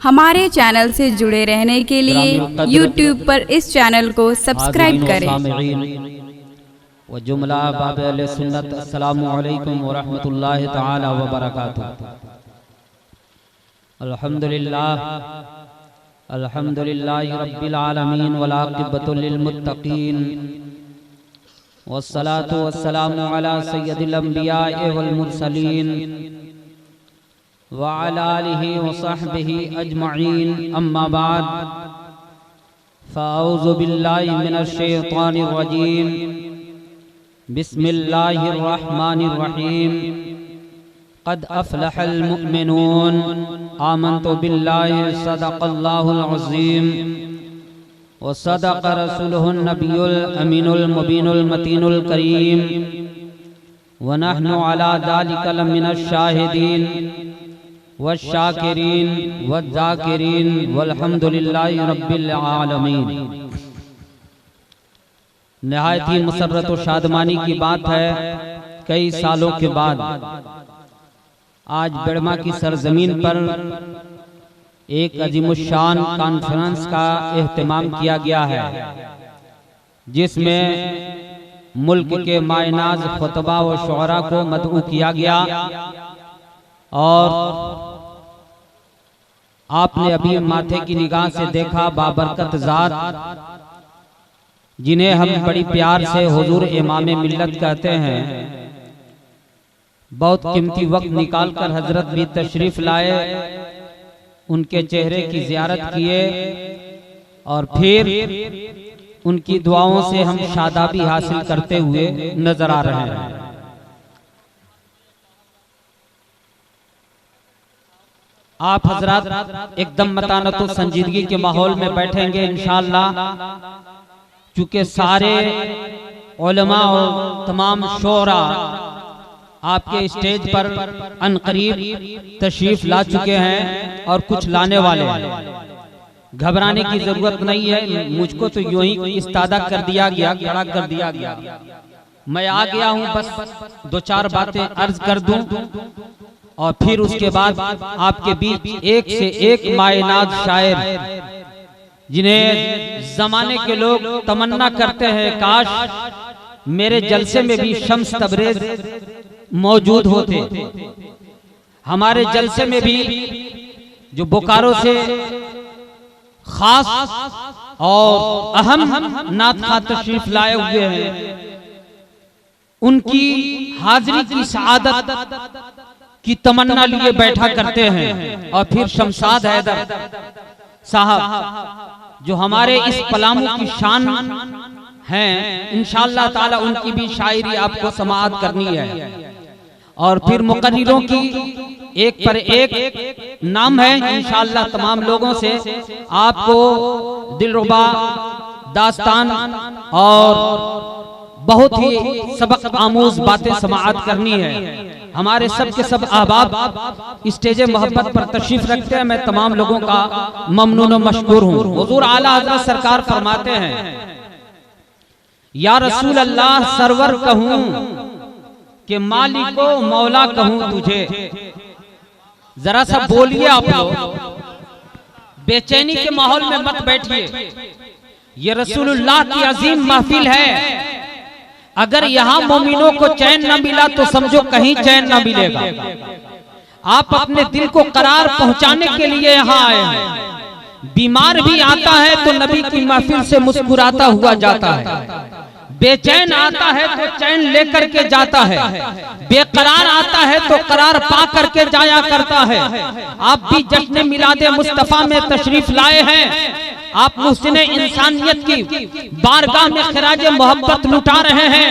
हमारे चैनल से जुड़े रहने के लिए YouTube पर इस चैनल को सब्सक्राइब करें। व जुमला बाब अहले सुन्नत अस्सलामु अलैकुम व रहमतुल्लाहि तआला व बरकातुहू। अल्हम्दुलिल्लाहि रब्बिल आलमीन वल आक़िबतु लिल मुत्तक़ीन वस्सलातु वस्सलामु अला सय्यदिल अंबिया'i वल मुरसलीन व अला आलिहि व सहबिहि अजमईन। अम्मा बाद फ़अऊज़ु बिल्लाहि मिनश शैतानिर रजीम। बिस्मिल्लाहिर रहमानिर रहीम। क़द अफ़लहल मुअमिनून आमन्तु बिल्लाहि सदक़ल्लाहुल अज़ीम व सदक़ रसूलुहुन नबियुल अमीनुल मुबीनुल मतीनुल करीम व नहनु अला ज़ालिका लमिनश शाहिदीन वश्शाकिरीन वज़्ज़ाकिरीन वल्हम्दुलिल्लाहि रब्बिल आलमीन। निहायत ही मुसर्रत और शादमानी की बात है, कई सालों के बाद आज बेड़मा की सरजमीन पर एक अजीमुशान कॉन्फ्रेंस का एहतमाम किया गया है, जिसमें मुल्क के मायनाज खुतबा व शुअरा को मदऊ किया गया। और आपने अभी माथे की निगाह से देखा बाबरकत ज़ात, जिन्हें हम बड़ी प्यार से हुजूर इमाम मिल्लत कहते हैं, बहुत कीमती वक्त निकालकर हजरत भी तशरीफ लाए, उनके चेहरे की ज़ियारत किए और फिर उनकी दुआओं से हम शादाबी हासिल करते हुए नजर आ रहे हैं। आप हजरात एकदम मतानत और संजीदगी के माहौल में बैठेंगे इंशाअल्लाह, चूँकि सारे उलमा और तमाम शोरा आपके स्टेज पर अनकरीब तशरीफ ला चुके हैं और कुछ लाने वाले हैं। घबराने की जरूरत नहीं है, मुझको तो यूं ही इस्तादा कर दिया गया, खड़ा कर दिया गया। मैं आ गया हूं, बस दो चार बातें अर्ज कर दूं और फिर उसके बाद आपके बीच एक से एक मायनाज शायर, जिन्हें जमाने के लोग तमन्ना करते हैं काश मेरे जलसे में भी शम्स तबरेज मौजूद होते, हमारे जलसे में भी जो बोकारो से खास और अहम नात तशरीफ लाए हुए हैं, उनकी हाजिरी की सआदत की तमन्ना लिए बैठा करते हैं। और फिर शमशाद हैदर साहब जो हमारे इस पलामू की शान हैं, इंशाअल्लाह ताला उनकी भी शायरी आपको समाअत करनी है। और फिर मुक़र्रिरों की एक पर एक नाम है, इंशाअल्लाह तमाम लोगों से आपको दिलरुबा दास्तान और बहुत ही सबक आमूज बातें समाअत करनी है। हमारे सब के सब अहबाब स्टेज मोहब्बत पर तशरीफ रखते हैं, मैं तमाम लोगों का ममनून और मशकूर हूँ। हुजूर आला हज़रत सरकार फरमाते हैं, या रसूल अल्लाह सरवर कहूँ कि मालिको मौला कहूँ तुझे। जरा सा बोलिए आप लोग, बेचैनी के माहौल में मत बैठिए। ये रसूलुल्लाह की अजीम महफिल है, अगर यहाँ मोमिनों को चैन न मिला तो समझो कहीं चैन न मिलेगा। आप अपने दिल को करार पहुंचाने के लिए यहाँ आए हैं। बीमार भी आता है तो नबी की महफिल से मुस्कुराता हुआ जाता है, बेचैन आता है तो चैन लेकर के जाता है, बेकरार आता है तो करार पा करके जाया करता है। आप भी जश्न मिलादे मुस्तफा में तशरीफ लाए हैं, आप मुहसिने इंसानियत की बारगाह में खिराज मोहब्बत लुटा रहे हैं।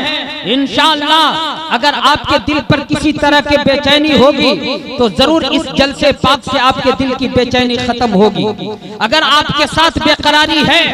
इंशाअल्लाह अगर आपके दिल पर किसी तरह की बेचैनी होगी तो जरूर इस जलसे पाक से आपके दिल की बेचैनी खत्म होगी। अगर आपके साथ बेकरारी है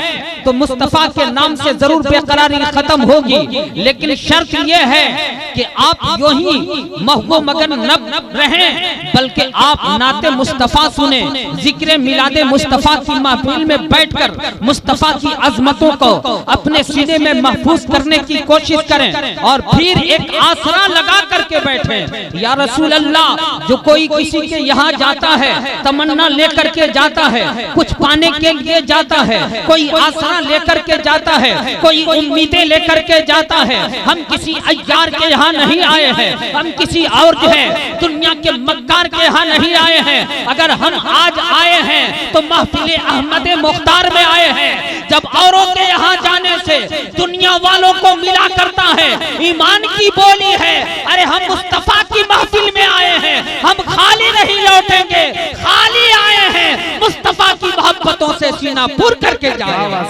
तो मुस्तफा के नाम से जरूर बेकरारी खत्म होगी, लेकिन शर्त यह है कि आप यूं ही महबूब मगन न रहें, बल्कि आप नाते मुस्तफा सुने, जिक्र मिलादे मुस्तफा की महफिल में बैठकर मुस्तफा की अजमतों को अपने सीने में महफूज करने की कोशिश करें। और फिर एक आस आसरा लगा करके बैठे। या रसूल अल्लाह, जो कोई किसी के यहाँ जाता है तमन्ना लेकर के जाता है, कुछ पाने के लिए जाता है, कोई आसरा लेकर के जाता है, कोई उम्मीदें लेकर के जाता है। हम किसी अय्यार के यहाँ नहीं आए हैं, हम किसी और जो है दुनिया के मक्कार के यहाँ नहीं आए हैं। अगर हम आज आए हैं तो महफिल अहमद मुख्तार में आए हैं। जब औरों के यहाँ जाने से दुनिया वालों को मिला करता है, ईमान की बोली है। अरे हम मुस्तफा की महफिल में आए हैं, हम खाली नहीं लौटेंगे, खाली आए हैं मुस्तफा की मोहब्बतों से सीना पूर करके जाएंगे।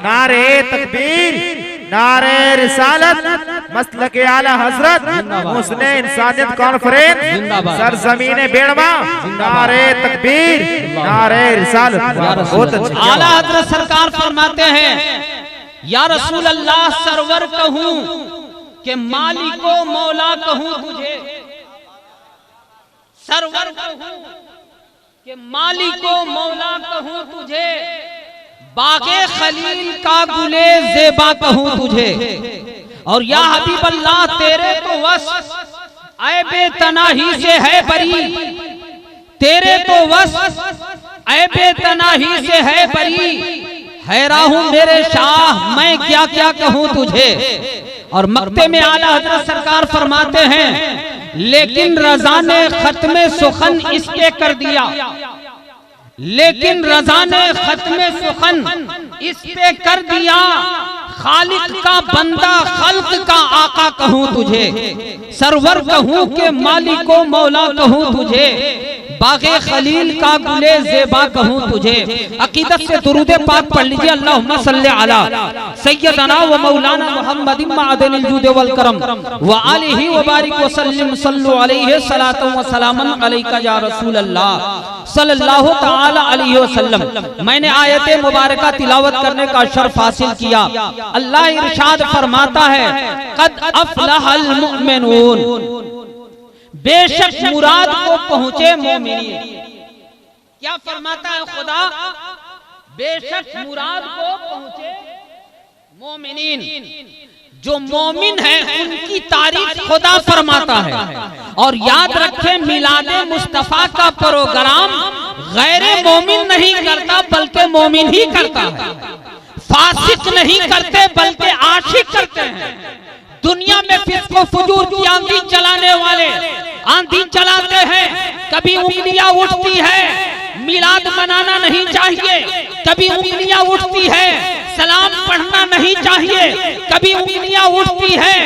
नारे तकबीर, नारे रिसालत, मसलक आला हजरत, मुस्लिम इंसानियत कॉन्फ्रेंस, सरजमीन बेड़वा, नारे तकबीर, नारे रिसालत। आला हजरत सरकार फरमाते हैं, या रसूल अल्लाह सरवर कहूं कि मालिको मौला कहूं तुझे, सरवर कहूं कि मालिको मौला कहूं तुझे, बागे खलील का गुले ज़ेबा कहूं तुझे। और या हबीब अल्लाह तेरे तो वस ऐबे तनाही से है बरी, तेरे तो वस ऐबे तनाही से है बरी, हैरान हूं मेरे शाह मैं क्या क्या कहूं तुझे। और मक्ते में आला हजरत सरकार फरमाते हैं, लेकिन रज़ा ने खत्मे सुखन इस पे कर दिया, लेकिन रज़ा ने खत्मे सुखन इस पे कर दिया, खालिक का बंदा खल्क का आका कहूं तुझे, सरवर कहूं के मालिको मौला कहूं तुझे, बागे खलील का गुले ज़ेबा कहूं तुझे। अकीदत से दुरूद पाक पढ़ लीजिए, अल्लाहुम्मा सल्ली अला सय्यदना व मौलाना मुहम्मदिन मअदनिल जूद वल करम व आलिहि व बारिक व सल्लिम सल्लु अलैहि सलातु व सलामन अलैका या रसूल अल्लाह सल्लल्लाहु तआला अलैहि वसल्लम। मैंने आयत मुबारका तिलावत करने का शर्फ हासिल किया। अल्लाह इरशाद फरमाता है, कद अफलहल मुमिनून, बेशक मुराद को पहुंचे मोमिनीन। क्या फरमाता है खुदा? बेशक मुराद को पहुंचे मोमिनीन। जो मोमिन है उनकी तारीफ खुदा फरमाता है। और याद रखें, मिलादे मुस्तफा का प्रोग्राम गैर मोमिन नहीं करता बल्कि मोमिन ही करता है। फासिक नहीं करते बल्कि आशिक करते हैं। दुनिया में फिस्को फुजूर की आंधी चलाने वाले आंधी चलाते हैं, कभी उंगलियां उठती है, मिलाद मनाना नहीं चाहिए, कभी उंगलियां उठती है, सलाम पढ़ना नहीं चाहिए, कभी उंगलियां उठती है,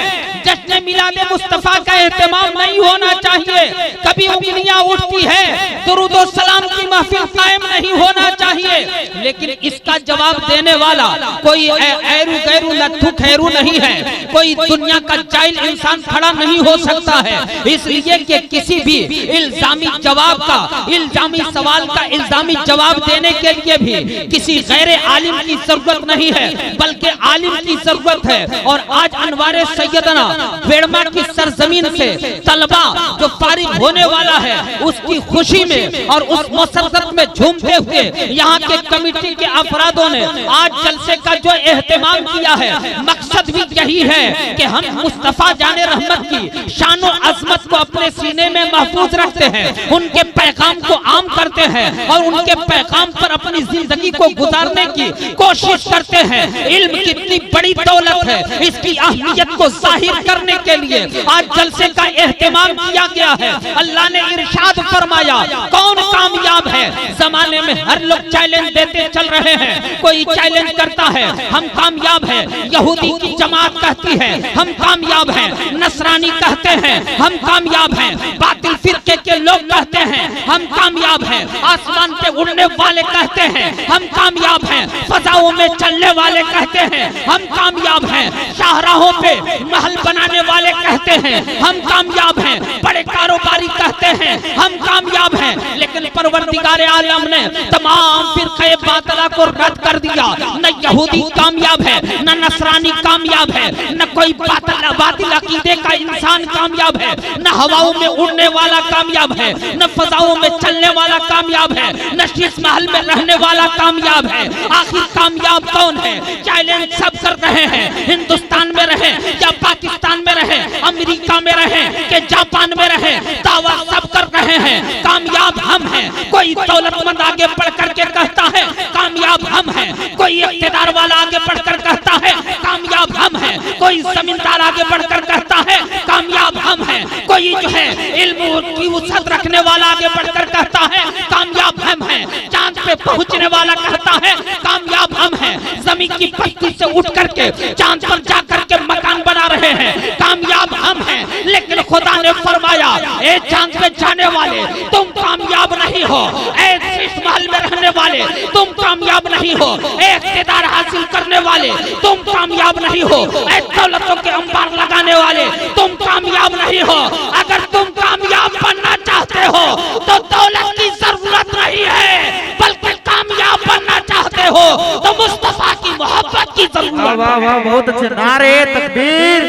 जश्न मिलादे मुस्तफा का एहतमाम नहीं होना चाहिए, कभी उंगलियां उठती है, दुरूद और सलाम की महफिल कायम नहीं होना चाहिए। लेकिन इसका जवाब देने वाला कोई ऐरू गैरू लट्ठू खैरू नहीं है, कोई दुनिया का जाहिल इंसान खड़ा नहीं हो सकता है। इसलिए कि किसी भी इल्जामी जवाब का, इल्जामी सवाल का इल्जामी जवाब देने के लिए भी किसी गैर आलिम की जरूरत नहीं है बल्कि आलिम की जरूरत है। और आज अनवारे सैयदना बेड़मा की सरजमीन से तलबा जो फारिग होने वाला है, उसकी खुशी में और उस मसरत में झूमते हुए यहाँ के कमेटी के अफरादों ने आज जलसे का जो एहतमाम किया है, मकसद भी यही है कि हम मुस्तफा जाने रहमत की शान और अजमत को अपने सीने में महफूज रखते हैं, उनके पैगाम को आम करते हैं और उनके पैगाम पर अपनी जिंदगी को गुजारने की कोशिश करते हैं। इल्म कितनी बड़ी दौलत है, इसकी अहमियत को जाहिर करने के लिए आज जलसे का एहतमाम किया गया है। अल्लाह ने इरशाद फरमाया, कौन कामयाब है? जमाने में हर लोग चैलेंज देते चल रहे हैं, कोई चैलेंज करता है हम कामयाब है, यहूदी की जमात कहती है हम कामयाब हैं, नसरानी कहते हैं हम कामयाब हैं, बातिल फिरके के लोग कहते हैं हम कामयाब हैं, आसमान पे उड़ने वाले कहते हैं हम कामयाब हैं, फजाओं में चलने वाले कहते हैं हम कामयाब हैं, शाहराहों पे महल बनाने वाले कहते हैं हम कामयाब हैं, बड़े कारोबारी कहते हैं हम कामयाब हैं। लेकिन परवरदिगार आलम ने तमाम फिरके बातिला को रद्द कर दिया। न यहूदी कामयाब है, न नसरानी कामयाब है, न कोई बातिल अकीदे का इंसान कामयाब है, न हवाओं में उड़ने वाला कामयाब है, न फजाओं में चलने वाला कामयाब है, न शीश महल में रहने वाला कामयाब है। आखिर कामयाब कौन है? चैलेंज सब कर रहे हैं, हिंदुस्तान में रहे या पाकिस्तान पाकिस्तान में रहे, अमेरिका में रहे, कि जापान में रहे, दावा सब कर रहे हैं कामयाब हम हैं। कोई दौलतमंद आगे बढ़ करके कहता है कामयाब हम हैं, कोई इख्तियार वाला आगे बढ़कर कहता है कामयाब हम हैं, कोई जमींदार आगे बढ़कर कहता है कामयाब हम हैं, कोई जो है इल्म की वसअत रखने वाला आगे बढ़कर कहता है कामयाब हम हैं, चांद पे पहुंचने वाला कहता है कामयाब हम हैं, जमीन की पत्ती से उठ करके चांद पर जा करके मकान बना रहे हैं कामयाब हम हैं। लेकिन खुदा ने फरमाया ए चांद पे जाने वाले तुम कामयाब नहीं हो, ए शीश महल में रहने वाले तुम कामयाब नहीं हो, ए इख्तियार हासिल करने वाले तुम कामयाब नहीं हो, ए दौलतों के अंबार लगाने वाले तुम कामयाब नहीं हो। अगर तुम कामयाब बनना चाहते हो तो दौलत की जरूरत नहीं है, बल्कि कामयाब बनना चाहते हो तो मुस्तफा की मोहब्बत की जरूरत है। वाह वाह बहुत अच्छे, नारे तकबीर,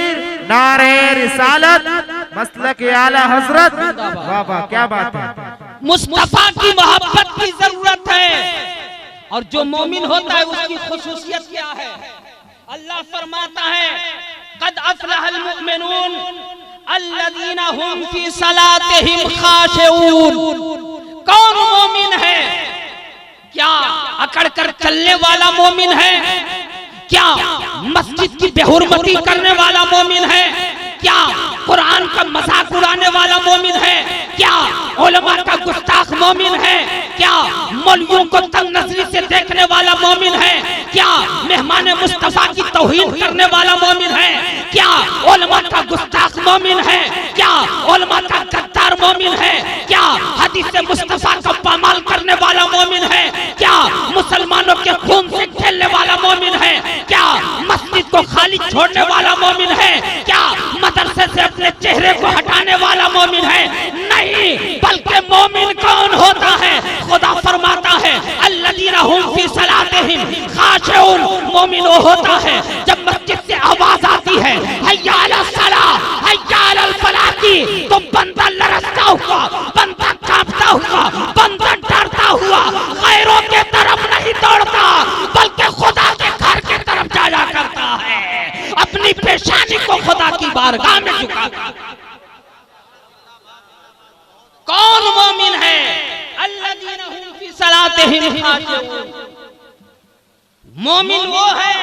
नारे रिसालत, मसलक आला हजरत, वाह वाह क्या बात है। मुस्तफा की मोहब्बत की जरूरत है। और जो मोमिन होता है उसकी खुसूसियत क्या है? अल्लाह फरमाता है कद अफलहल मुमिनून अल्लज़ीना हुम फी सलातिहिम खाशिऊन। कौन मोमिन है? क्या अकड़ कर चलने वाला मोमिन है? क्या मस्जिद की बेहुरमती करने वाला मोमिन है? क्या कुरान का मजाक उड़ाने वाला मोमिन है? क्या उलमा का गुस्ताख मोमिन है? क्या मौलवियों को तंग नजरी से देखने वाला मोमिन है? क्या मेहमान मुस्तफा की तौहीन करने वाला मोमिन है? क्या उलमा का गुस्ताख मोमिन है? क्या उलमा का गद्दार मोमिन है? क्या हदीस मुस्तफा का पामाल करने वाला मोमिन है? क्या मुसलमानों के खून से खेलने वाला मोमिन है? क्या मस्जिद को खाली छोड़ने वाला मोमिन है? क्या मदरसे से अपने चेहरे को हटाने वाला मोमिन है? नहीं, बल्कि मोमिन कौन होता है? खुदा फरमाता है अल्लज़ीना हुम फी सलातिहिम खाशिऊन। मोमिन वो होता है जब मस्जिद से आवाज आती है हय्या अला सलाह हय्या अला फलाह की, तो बंदा लरसता हुआ, बंदा कांपता हुआ, बंदा डरता हुआ गैरों के तरफ नहीं दौड़ता, बल्कि खुदा के घर के तरफ जाया करता है, अपनी पेशानी को खुदा की बारगाह में झुकाता। कौन मोमिन है? अल्लज़ीना हुम फी सलातिहिम खाशिऊन। मोमिन वो है,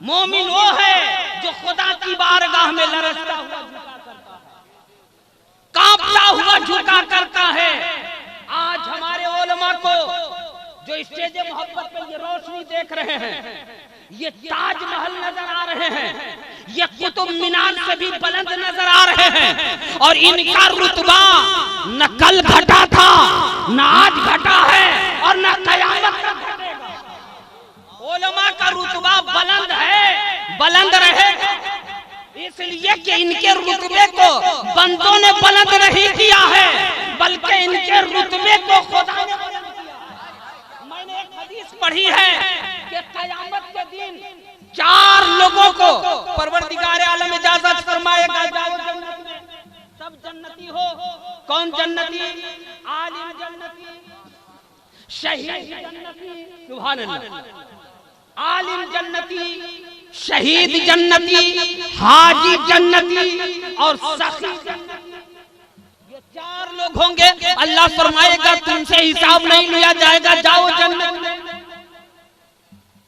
मोमिन वो है जो खुदा की बारगाह में लरसता हुआ झुका करता है, कांपता हुआ झुका करता है। आज हमारे उलमा को जो स्टेज मोहब्बत पे ये रोशनी देख रहे हैं, ये ताजमहल नजर आ रहे हैं, ये कुतुब मीनार से भी बुलंद नजर आ रहे हैं, और इनका रुतबा न कल घटा था, न आज घटा है, और न कयामत तक घटेगा। उलमा का रुतबा बुलंद है, बुलंद रहेगा, इसलिए कि इनके रुतबे को बंदों ने बुलंद नहीं किया है, बल्कि इनके रुतबे को खुदा ने बुलंद किया। मैंने एक हदीस पढ़ी है कि क़यामत के दिन 4 लोगों को परवरदिगार आलम इजाजत फरमाएगा जाओ जन्नत में, सब जन्नती हो। कौन जन्नती? आलिम जन्नती, शहीद जन्नती, सुभान अल्लाह, आलिम जन्नती, शहीद जन्नती, हाजी जन्नती और सखी जन्नती। ये 4 लोग होंगे। अल्लाह फरमाएगा तुमसे हिसाब नहीं लिया जाएगा, जाओ जन्नत में।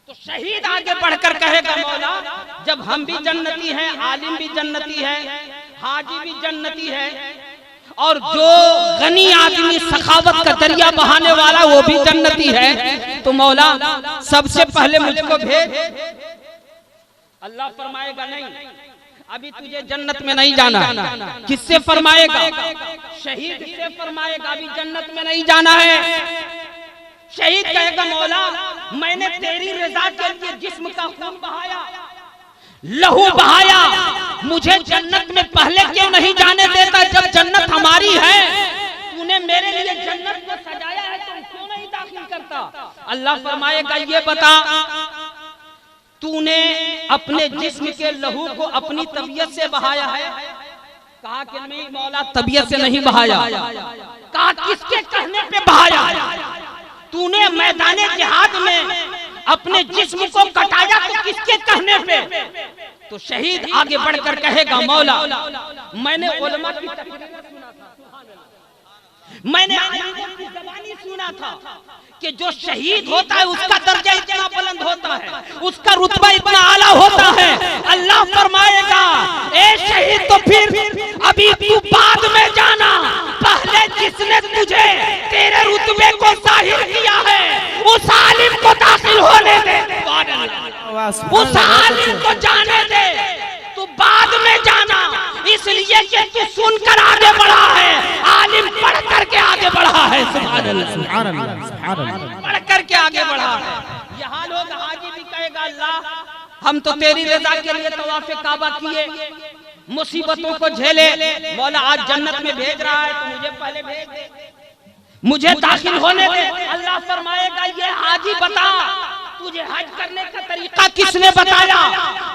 तो शहीद आगे बढ़कर कहेगा मौला जब हम भी जन्नती हैं, आलिम भी जन्नती है, हाजी भी जन्नती है, और जो गनी आदमी सखावत का दरिया बहाने वाला वो भी जन्नती है, तो मौला सबसे पहले मुझको भेज। अल्लाह फरमाएगा नहीं, अभी तुझे जन्नत में नहीं जाना। किससे फरमाएगा? शहीद से फरमाएगा अभी जन्नत में नहीं जाना है। शहीद कहेगा मौला मैंने तेरी रजा के लिए जिस्म का खून बहाया, लहू बहाया, मुझे जन्नत में पहले क्यों नहीं जाने देता? जब जन्नत हमारी है, तूने मेरे लिए जन्नत को सजाया है, तुम क्यों नहीं दाखिल करता? अल्लाह फरमाएगा ये बता, तूने अपने जिस्म के लहू को अपनी तबीयत से बहाया है? कहा कि नहीं मौला तबीयत से नहीं बहाया। कहा किसके कहने पे बहाया? तूने मैदाने जिहाद में अपने जिस्म को कटाया तो किसके कहने पे? तो शहीद आगे बढ़कर कहेगा मौला मैंने उलमा की तकरीरें सुना था, मैंने की ज़बानी सुना था कि जो शहीद होता है उसका दर्जा इतना बुलंद होता है, उसका रुतबा इतना आला होता है। अल्लाह फरमाएगा ए शहीद तो फिर अभी तू बाद में जाना, पहले जिसने तुझे तेरे रुतबे को जाहिर किया है उस आलिम को दाखिल होने दे, उस आलिम को जाने दे, तू बाद में जाना। इसलिए कि तू सुनकर आगे बढ़ा है, आलिम पढ़ करके आगे बढ़ा है। सुभान अल्लाह, पढ़ करके आगे बढ़ा है। यहाँ लोग हाजी भी कहेगा अल्लाह हम तो तेरी रजा के लिए तवाफ काबा किए, मुसीबतों को झेले, मौला आज जन्नत में भेज रहा है तो मुझे पहले भेज दे, मुझे दाखिल होने दे। अल्लाह फरमाएगा ये हाजी बता तुझे हज करने का तरीका किसने बताया,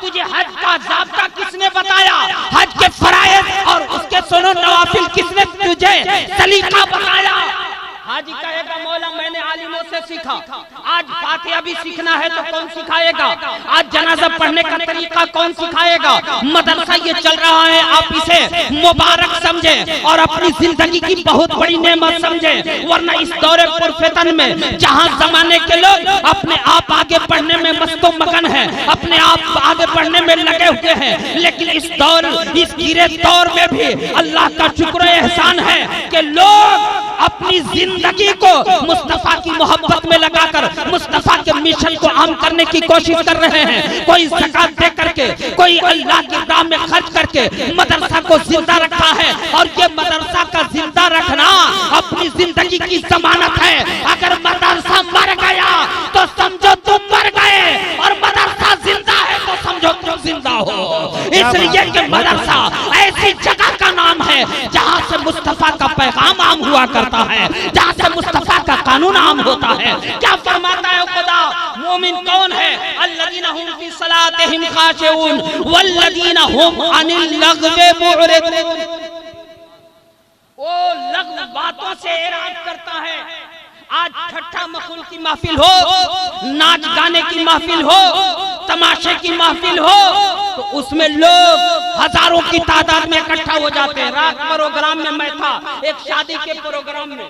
तुझे हज का ज़ाब्ता किसने बताया, हज के फराइज़ और उसके सुनो नवाफिल किसने तुझे सलीका बताया। हाजी कहेगा मौला मैंने आलिमों से सीखा, आज फातिहा भी सीखना है तो कौन सिखाएगा, आज जनाजा पढ़ने का तरीका कौन सिखाएगा। मदरसा ये चल रहा है, आप इसे मुबारक समझे और अपनी जिंदगी की बहुत बड़ी नेमत समझे, वरना इस दौरे पुरफितन में जहाँ जमाने के लोग अपने आप आगे बढ़ने में मस्तो मगन है, अपने आप आगे बढ़ने में लगे हुए हैं, लेकिन इस दौर इस गिरे दौर में भी अल्लाह का शुक्र एहसान है कि लोग अपनी जिंदगी को मुस्तफा की मोहब्बत में लगाकर मुस्तफा के मिशन को आम करने की कोशिश कर रहे हैं। कोई ज़कात दे करके, कोई अल्लाह की राह में खर्च करके मदरसा को जिंदा रखा है, और ये मदरसा का जिंदा रखना अपनी जिंदगी की जमानत है। अगर मदरसा मर गया तो समझो तुम मर गए, और मदरसा जिंदा है तो समझो तुम जिंदा हो। इसलिए कि मदरसा ऐसी जगह का नाम है जहाँ से मुस्तफा का पैगाम आम हुआ करता है, जहाँ से मुस्तफा का कानून आम होता है। क्या फरमाता है खुदा, मोमिन कौन है, अल्लज़ीना हुम फी सलातिहिम खाशिऊन वल्लज़ीना हुम अनिल लग़्वी मुअरिदून। वो लग़्व बातों से एराद करता है। आज ठट्ठा मखूल की महफिल हो, नाच गाने की महफिल हो, तमाशे की महफिल हो, तो उसमें लोग हजारों की तादाद में इकट्ठा हो जाते हैं। रात प्रोग्राम में मैं था, एक शादी के प्रोग्राम में,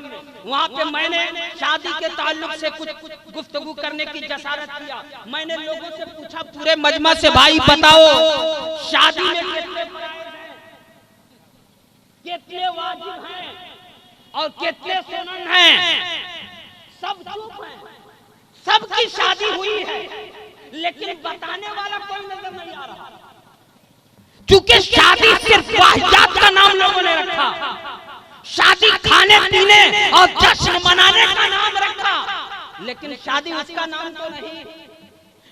वहाँ पे मैंने शादी के ताल्लुक से कुछ गुफ्तगू करने की जसारत किया। मैंने लोगों से पूछा पूरे मजमा से, भाई बताओ शादी में कितने वाजिब हैं और कितने सुनन हैं। सब चुप हैं, सबकी शादी हुई है, लेकिन बताने वाला कोई नजर नहीं आ रहा। चूंकि शादी सिर्फ वाहियात का नाम लोगों ने रखा, शादी खाने पीने और जश्न मनाने का नाम रखा, लेकिन शादी उसका नाम तो नहीं।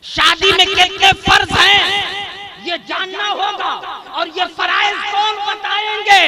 शादी में कितने फर्ज हैं ये जानना होगा, और ये फराइज कौन बताएंगे।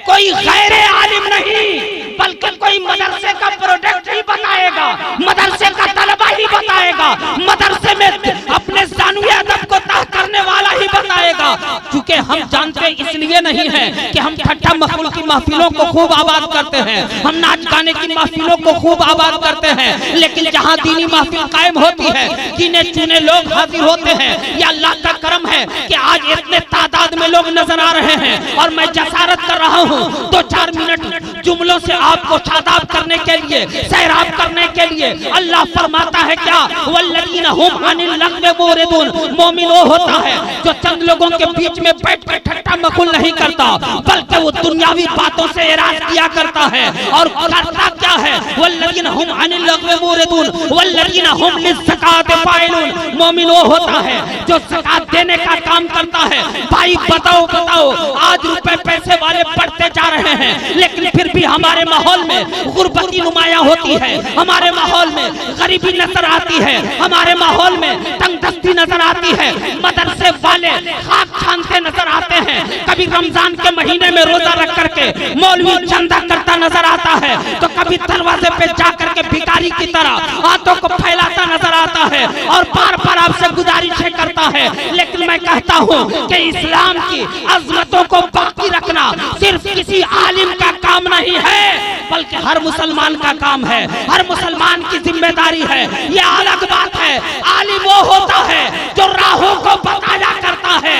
कोई गैर आलिम नहीं, बल्कि कोई मदरसे का प्रोडक्ट ही बताएगा, मदरसे का तलबा ही बताएगा, मदरसे में अपने ज़ानुए अदब को तह करने वाला ही बताएगा। क्योंकि हम जानते इसलिए नहीं है कि हम ठट्ठा मखूल की महफिलों को खूब आबाद करते हैं, हम नाच गाने की महफिलों को खूब आबाद करते हैं, लेकिन जहाँ दीनी महफिल कायम होती है, गिने चुने लोग हाजिर होते हैं। या अल्लाह का करम है कि आज इतने तादाद में लोग नजर आ रहे हैं, और मैं जसारत कर रहा हूँ 2-4 मिनट जुमलों से आपको शादाब करने के लिए, सैराब करने के लिए। अल्लाह फरमाता है क्या, वल्लज़ीना हुम अनिल लग़्वी मुअरिदून। मोमिन वो होता है जो चंद लोगों के बीच में बैठ कर ठट्ठा मखूल नहीं करता, बल्कि वो दुनियावी बातों से एराज किया करता है। और करता क्या है, वल्लज़ीना हुम अनिल लग़्वी मुअरिदून वल्लज़ीना हुम लिज़्ज़काति फ़ाइलून। मोमिन वो होता है जो ज़कात देने का काम करता है। भाई बताओ आज रुपए पैसे वाले बढ़ते जा रहे हैं, लेकिन फिर भी हमारे माहौल में गुर्बती नुमायां होती है, हमारे माहौल में गरीबी नजर आती है, हमारे माहौल में तंगदस्ती नजर आती है। मदरसे वाले खाक छानते नजर आते हैं। कभी रमजान के महीने में रोजा रख करके मौलवी चंदा करता नजर आता है, तो कभी दरवाजे पे जाकर के भिखारी की तरह हाथों को फैलाता नजर आता है और बार बार आपसे गुजारिशें करता है। लेकिन मैं कहता हूँ कि इस्लाम की अजमतों को बाकी रखना सिर्फ किसी आलिम का काम नहीं है, बल्कि हर मुसलमान का काम है, हर मुसलमान की जिम्मेदारी है। ये अलग बात है, आलिम वो होता है जो राहों को बताया करता है,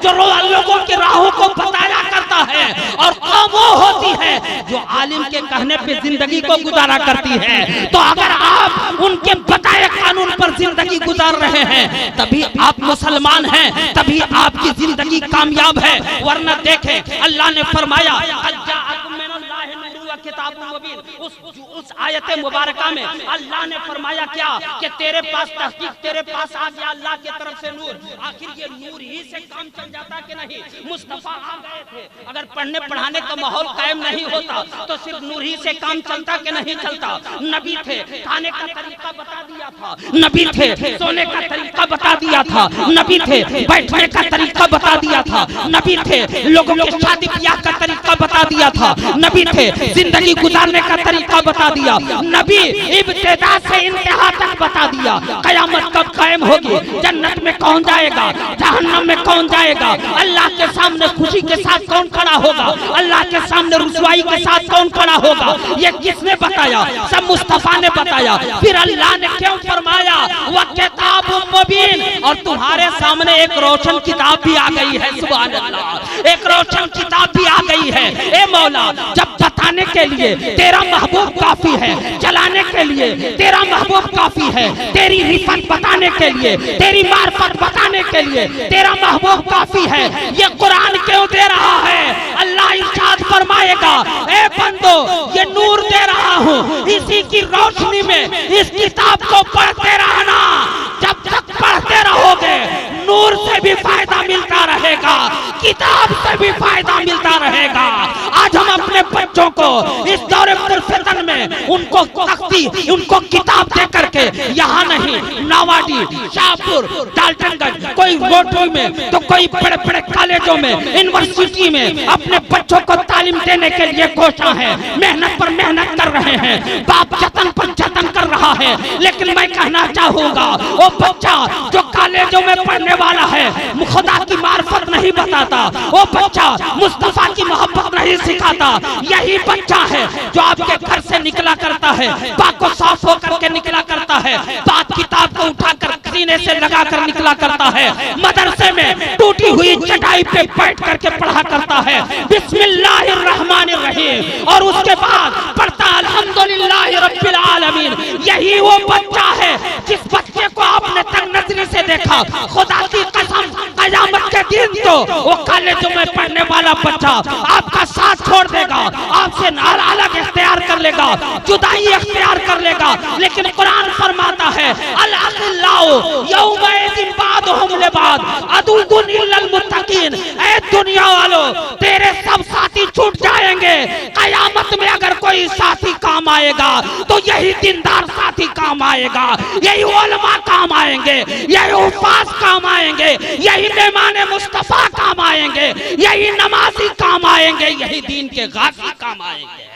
जो लोगों के राहों को बताया करता है, और कौम वो होती है जो आलिम के कहने पे जिंदगी को गुजारा करती है। तो अगर आप उनके बताए कानून पर जिंदगी गुजार रहे हैं तभी आप मुसलमान हैं, तभी आपकी जिंदगी कामयाब है। वरना देखें अल्लाह ने फरमाया उस आयत मुबारका में अल्लाह ने फरमाया क्या कि तेरे पास तहकीक, तेरे पास आ गया अल्लाह की तरफ से नूर। आखिर ये नूर ही से काम चल जाता कि नहीं? मुस्तफा आ गए थे, अगर पढ़ने पढ़ाने का माहौल कायम नहीं होता तो सिर्फ नूर ही से काम चलता कि नहीं चलता? नबी थे, खाने का तरीका बता दिया था, नबी थे, सोने का तरीका बता दिया था, नबी थे, बैठने का तरीका बता दिया था, नबी थे, लोगों के शादी ब्याह का तरीका बता दिया था, नबी थे, जिंदगी गुजारने का तरीका बता दिया, नबी इब्तिदा से इंतहा तक बता दिया। कयामत कब कायम होगी, जन्नत में कौन जाएगा, जहन्नम में कौन जाएगा, अल्लाह के सामने खुशी के साथ कौन खड़ा होगा, अल्लाह के सामने रुसवाई के साथ कौन खड़ा होगा, ये किसने बताया? सब मुस्तफा ने बताया। फिर अल्लाह ने क्यों फरमाया वह किताबुम मुबीन, और तुम्हारे सामने एक रोशन किताब भी आ गई है। सुभान अल्लाह, एक रोशन किताब भी आ गई है। ए मौला, जब बताने के लिए तेरा महबूब काफी है, चलाने के लिए तेरा महबूब काफी है, तेरी रिफत बताने के लिए, तेरी मार्फत बताने के लिए तेरा महबूब काफी है, ये कुरान क्यों दे रहा है? अल्लाह इरशाद फरमाएगा, ए बंदो ये नूर दे रहा हूँ, इसी की रोशनी में इस किताब को पढ़ते रहना। जब तक पढ़ते रहोगे नूर से भी फायदा मिलता रहेगा, किताब से भी फायदा मिलता रहेगा। आज हम अपने बच्चों को इस दौरे पुरफितन में उनको तख्ती, उनको किताब दे करके, यहाँ नहीं नावाडी, शाहपुर, डाल्टनगंज, कोई रोटरी में तो कोई बड़े बड़े कॉलेजों में, यूनिवर्सिटी में अपने बच्चों को तालीम देने के लिए कोशा है, मेहनत पर मेहनत कर रहे हैं, बाप जतन पर जतन कर रहा है। लेकिन मैं कहना चाहूंगा वो बच्चा जो कॉलेजों में पढ़ने वाला है खुदा की मार्फत नहीं बताता, वो बच्चा मुस्तफा की मोहब्बत नहीं सिखाता, यही बच्चा है जो आपके घर से निकला करता है, बाप को साफ होकर के निकला करता है, बाप किताब को उठाकर सीने से लगा कर निकला करता है, मदरसे में टूटी हुई चटाई पे बैठ करके पढ़ा करता है बिस्मिल्लाहिर्रहमानिर्रहीम, और उसके बाद पढ़ता अल्हम्दुलिल्लाहि रब्बिल आलमीन। यही वो बच्चा है जिस बच्चे को आपने तंग नजरी से देखा, खुदा की कसम कयामत के दिन तो वो कॉलेजों में पढ़ने वाला बच्चा आपका साथ छोड़ देगा, आपसे अलग इख्तियार कर लेगा, जुदाई इख्तियार कर लेगा। लेकिन कुरान फरमाता है अल-अखिल्लाउ यौमइज़िन बादुहुम लिबाद अदुव्वुन इल्लल मुत्तकीन। ऐ दुनिया वालों, तेरे सब साथी छूट जाएंगे, कयामत में अगर कोई साथी काम आएगा तो यही दीनदार साथी काम आएगा, यही उलमा काम आएंगे, यही उफास काम आएंगे, यही मेहमान मुस्तफा काम आएंगे, यही नमाजी काम आएंगे, यही दीन के गाजी काम आएंगे।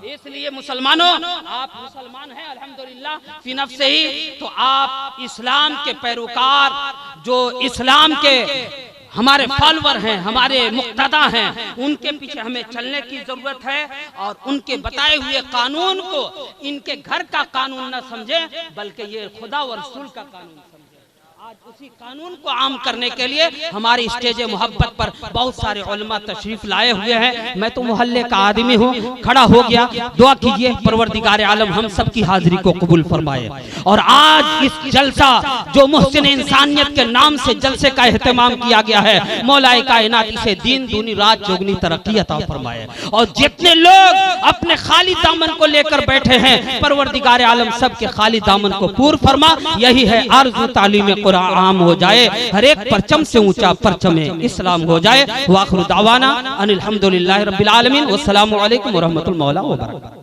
इसलिए मुसलमानों, आप मुसलमान हैं अल्हम्दुलिल्लाह फी नफ्से ही, तो आप इस्लाम के पैरोकार, जो इस्लाम के हमारे फॉलोअर हैं, हमारे मुक्तदा हैं, उनके पीछे हमें चलने की जरूरत है। और उनके बताए हुए कानून को इनके घर का कानून न समझे, बल्कि ये खुदा और रसूल का कानून समझे। आज उसी कानून को आम करने के लिए हमारी स्टेज मोहब्बत पर बहुत सारे उलमा तशरीफ लाए हुए हैं। मैं तो मोहल्ले का आदमी हूँ, खड़ा हो गया। दुआ कीजिए परवरदिगार आलम हम सब की हाजिरी को कबूल फरमाए। और आज इस जलसा जो मुहसिन इंसानियत के नाम से जलसे का एहतमाम किया गया है, मौलाए कायनात इसे दिन दूनी रात चौगुनी तरक्की अता फरमाए। और जितने लोग अपने खाली दामन को लेकर बैठे हैं, परवरदिगार आलम सब के खाली दामन को पूर फरमा। यही है आरज़ू तालीम कुरान आम हो जाए, हर एक परचम से ऊंचा परचम इस्लाम हो जाए। वाखिरु दावाना अनिल हम्दुलिल्लाहि रब्बिल आलमीन। वस्सलामु अलैकुम व रहमतुल्लाहि व बरकातहू।